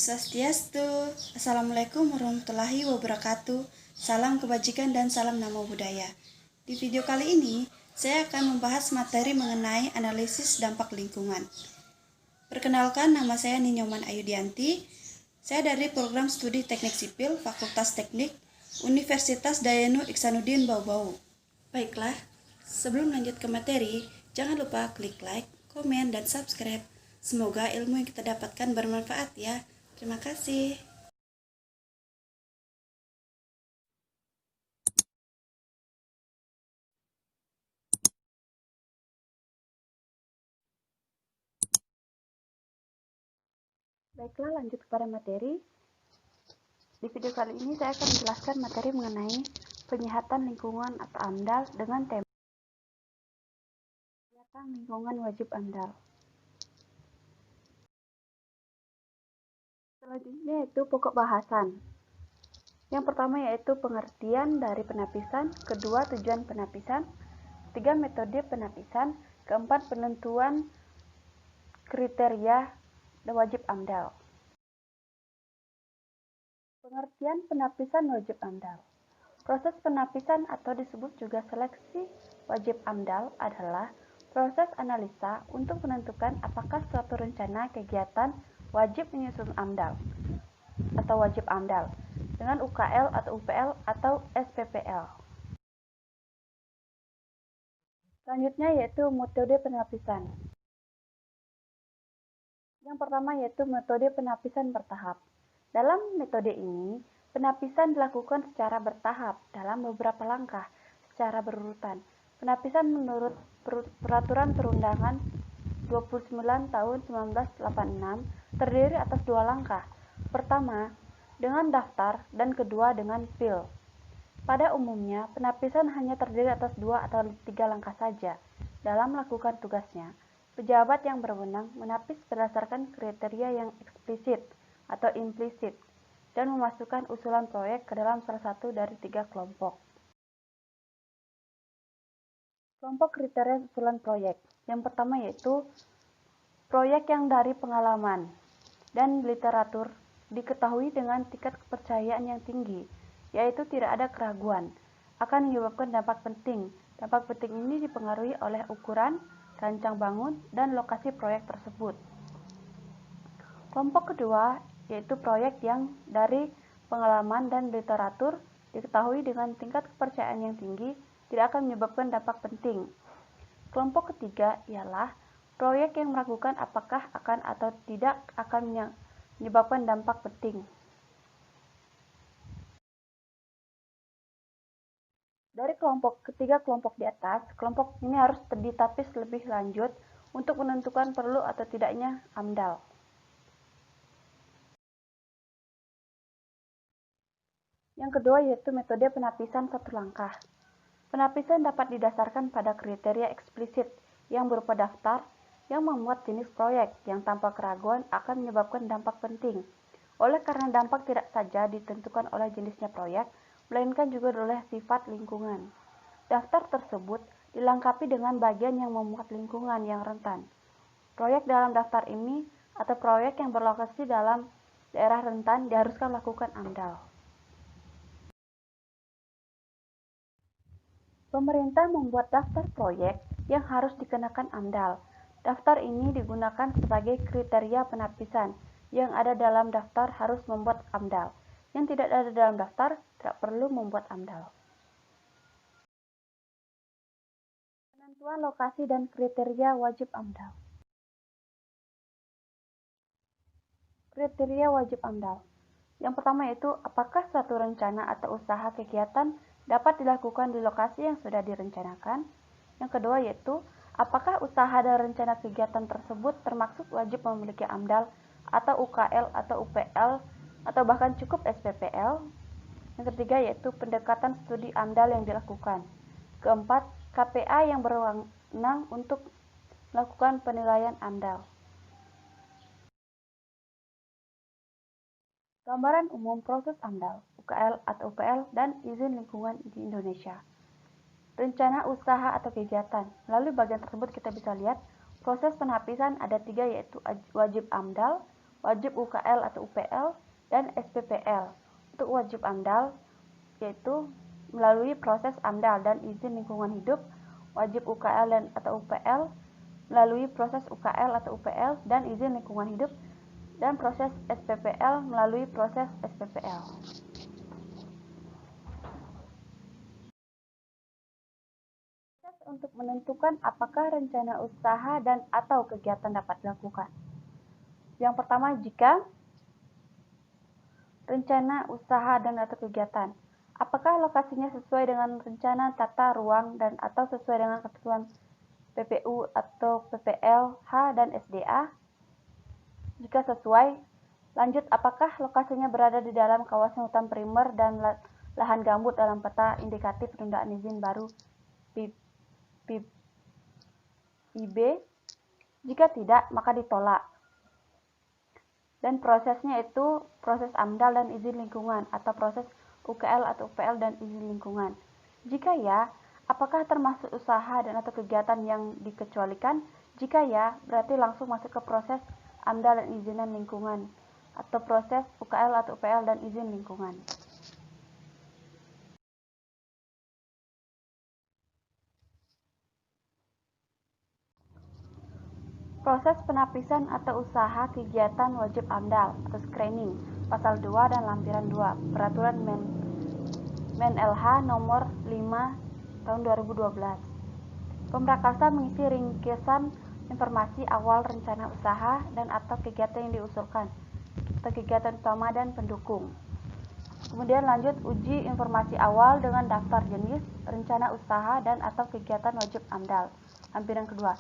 Swastiastu. Assalamualaikum warahmatullahi wabarakatuh. Salam kebajikan dan salam namo buddhaya. Di video kali ini, saya akan membahas materi mengenai analisis dampak lingkungan. Perkenalkan, nama saya Ninyoman Ayudianti. Saya dari program studi Teknik Sipil, Fakultas Teknik, Universitas Dayanu Iksanuddin Bau-Bau. Baiklah, sebelum lanjut ke materi, jangan lupa klik like, komen, dan subscribe. Semoga ilmu yang kita dapatkan bermanfaat ya. Terima kasih. Baiklah, lanjut kepada materi. Di video kali ini saya akan menjelaskan materi mengenai penyihatan lingkungan atau AMDAL dengan tema penyihatan lingkungan wajib AMDAL. Selanjutnya yaitu pokok bahasan. Yang pertama yaitu pengertian dari penapisan, kedua tujuan penapisan, ketiga metode penapisan, keempat penentuan kriteria wajib AMDAL. Pengertian penapisan wajib AMDAL. Proses penapisan atau disebut juga seleksi wajib AMDAL adalah proses analisa untuk menentukan apakah suatu rencana kegiatan wajib menyusun AMDAL atau wajib AMDAL dengan UKL atau UPL atau SPPL. Selanjutnya yaitu metode penapisan. Yang pertama yaitu metode penapisan bertahap. Dalam metode ini, penapisan dilakukan secara bertahap dalam beberapa langkah secara berurutan. Penapisan menurut Peraturan Perundangan 29 tahun 1986 terdiri atas dua langkah. Pertama, dengan daftar dan kedua dengan pil. Pada umumnya, penapisan hanya terdiri atas 2 atau 3 langkah saja. Dalam melakukan tugasnya, pejabat yang berwenang menapis berdasarkan kriteria yang eksplisit atau implisit dan memasukkan usulan proyek ke dalam salah satu dari 3 kelompok. Kelompok kriteria usulan proyek. Yang pertama yaitu proyek yang dari pengalaman dan literatur diketahui dengan tingkat kepercayaan yang tinggi, yaitu tidak ada keraguan, akan menyebabkan dampak penting. Dampak penting ini dipengaruhi oleh ukuran, rancang bangun, dan lokasi proyek tersebut. Kelompok kedua yaitu proyek yang dari pengalaman dan literatur diketahui dengan tingkat kepercayaan yang tinggi, tidak akan menyebabkan dampak penting. Kelompok ketiga ialah proyek yang meragukan apakah akan atau tidak akan menyebabkan dampak penting. Dari ketiga kelompok di atas, kelompok ini harus ditapis lebih lanjut untuk menentukan perlu atau tidaknya AMDAL. Yang kedua yaitu metode penapisan satu langkah. Penapisan dapat didasarkan pada kriteria eksplisit yang berupa daftar yang memuat jenis proyek yang tanpa keraguan akan menyebabkan dampak penting. Oleh karena dampak tidak saja ditentukan oleh jenisnya proyek, melainkan juga oleh sifat lingkungan. Daftar tersebut dilengkapi dengan bagian yang memuat lingkungan yang rentan. Proyek dalam daftar ini atau proyek yang berlokasi dalam daerah rentan diharuskan melakukan AMDAL. Pemerintah membuat daftar proyek yang harus dikenakan AMDAL. Daftar ini digunakan sebagai kriteria penapisan. Yang ada dalam daftar harus membuat AMDAL. Yang tidak ada dalam daftar tidak perlu membuat AMDAL. Penentuan lokasi dan kriteria wajib AMDAL. Kriteria wajib AMDAL. Yang pertama yaitu apakah suatu rencana atau usaha kegiatan dapat dilakukan di lokasi yang sudah direncanakan. Yang kedua yaitu apakah usaha dan rencana kegiatan tersebut termaksud wajib memiliki AMDAL atau UKL atau UPL atau bahkan cukup SPPL. Yang ketiga yaitu pendekatan studi AMDAL yang dilakukan. Keempat, KPA yang berwenang untuk melakukan penilaian AMDAL. Gambaran umum proses AMDAL, UKL atau UPL, dan izin lingkungan di Indonesia. Rencana usaha atau kegiatan. Melalui bagian tersebut kita bisa lihat proses penapisan ada 3 yaitu wajib AMDAL, wajib UKL atau UPL, dan SPPL. Untuk wajib AMDAL, yaitu melalui proses AMDAL dan izin lingkungan hidup, wajib UKL dan atau UPL melalui proses UKL atau UPL dan izin lingkungan hidup, dan proses SPPL melalui proses SPPL. Proses untuk menentukan apakah rencana usaha dan atau kegiatan dapat dilakukan. Yang pertama, jika rencana usaha dan atau kegiatan, apakah lokasinya sesuai dengan rencana tata ruang dan atau sesuai dengan ketentuan PPU atau PPL, H, dan SDA? Jika sesuai, lanjut, apakah lokasinya berada di dalam kawasan hutan primer dan lahan gambut dalam peta indikatif penundaan izin baru PIB? Jika tidak, maka ditolak. Dan prosesnya itu proses AMDAL dan izin lingkungan atau proses UKL atau UPL dan izin lingkungan. Jika ya, apakah termasuk usaha dan atau kegiatan yang dikecualikan? Jika ya, berarti langsung masuk ke proses AMDAL dan izinan lingkungan atau proses UKL atau UPL dan izin lingkungan. Proses penapisan atau usaha kegiatan wajib AMDAL atau screening, pasal 2 dan lampiran 2, Peraturan Men.LH nomor 5 tahun 2012. Pemrakasan mengisi ringkesan informasi awal rencana usaha dan atau kegiatan yang diusulkan, atau kegiatan utama dan pendukung. Kemudian lanjut uji informasi awal dengan daftar jenis rencana usaha dan atau kegiatan wajib AMDAL. Lampiran kedua.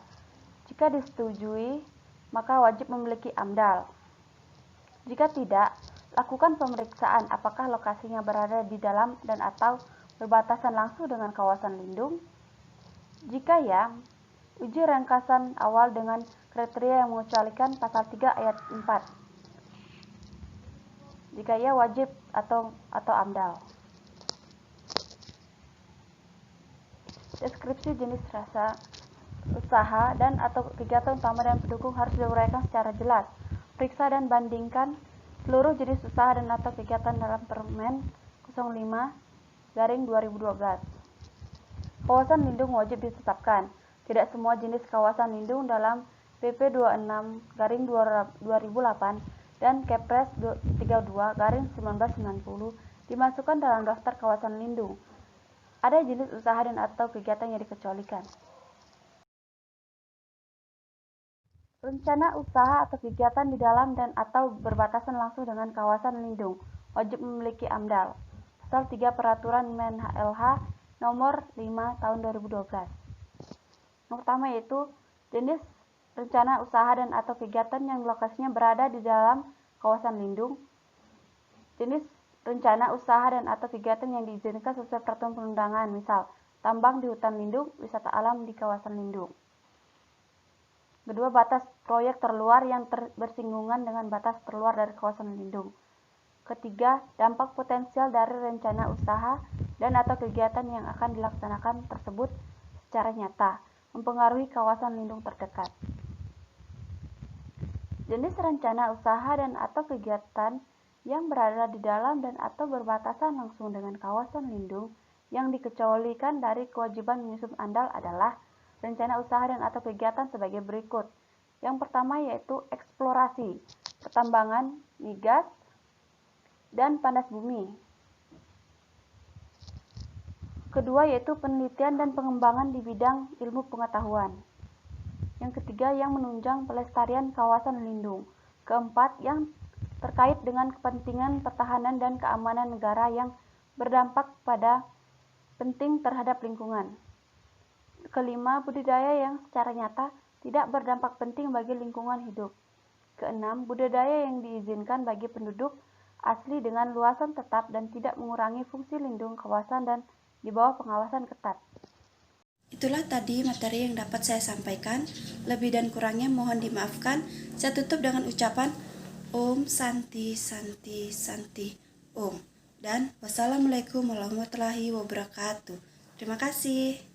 Jika disetujui, maka wajib memiliki AMDAL. Jika tidak, lakukan pemeriksaan apakah lokasinya berada di dalam dan atau berbatasan langsung dengan kawasan lindung. Jika ya, uji ringkasan awal dengan kriteria yang mengecualikan pasal 3 ayat 4. Jika ya, wajib atau AMDAL. Deskripsi jenis rasa usaha dan atau kegiatan utama dan pendukung harus diuraikan secara jelas. Periksa dan bandingkan seluruh jenis usaha dan atau kegiatan dalam Permen 05/2012. Kawasan lindung wajib ditetapkan. Tidak semua jenis kawasan lindung dalam PP 26/2008 dan Kepres 32/1990 dimasukkan dalam daftar kawasan lindung. Ada jenis usaha dan atau kegiatan yang dikecualikan. Rencana usaha atau kegiatan di dalam dan atau berbatasan langsung dengan kawasan lindung wajib memiliki AMDAL. Pasal 3 Peraturan Men.LH nomor 5 tahun 2012. Yang pertama yaitu jenis rencana usaha dan atau kegiatan yang lokasinya berada di dalam kawasan lindung. Jenis rencana usaha dan atau kegiatan yang diizinkan sesuai peraturan perundangan, misal tambang di hutan lindung, wisata alam di kawasan lindung. Kedua, batas proyek terluar yang bersinggungan dengan batas terluar dari kawasan lindung. Ketiga, dampak potensial dari rencana usaha dan atau kegiatan yang akan dilaksanakan tersebut secara nyata mempengaruhi kawasan lindung terdekat. Jenis rencana usaha dan atau kegiatan yang berada di dalam dan atau berbatasan langsung dengan kawasan lindung yang dikecualikan dari kewajiban menyusun AMDAL adalah rencana usaha dan atau kegiatan sebagai berikut. Yang pertama yaitu eksplorasi, pertambangan, migas, dan panas bumi. Kedua yaitu penelitian dan pengembangan di bidang ilmu pengetahuan. Yang ketiga yang menunjang pelestarian kawasan lindung. Keempat yang terkait dengan kepentingan pertahanan dan keamanan negara yang berdampak pada penting terhadap lingkungan. Kelima, budidaya yang secara nyata tidak berdampak penting bagi lingkungan hidup. Keenam, budidaya yang diizinkan bagi penduduk asli dengan luasan tetap dan tidak mengurangi fungsi lindung kawasan dan di bawah pengawasan ketat. Itulah tadi materi yang dapat saya sampaikan. Lebih dan kurangnya mohon dimaafkan. Saya tutup dengan ucapan Om Santi Santi Santi Om. Dan wassalamualaikum warahmatullahi wabarakatuh. Terima kasih.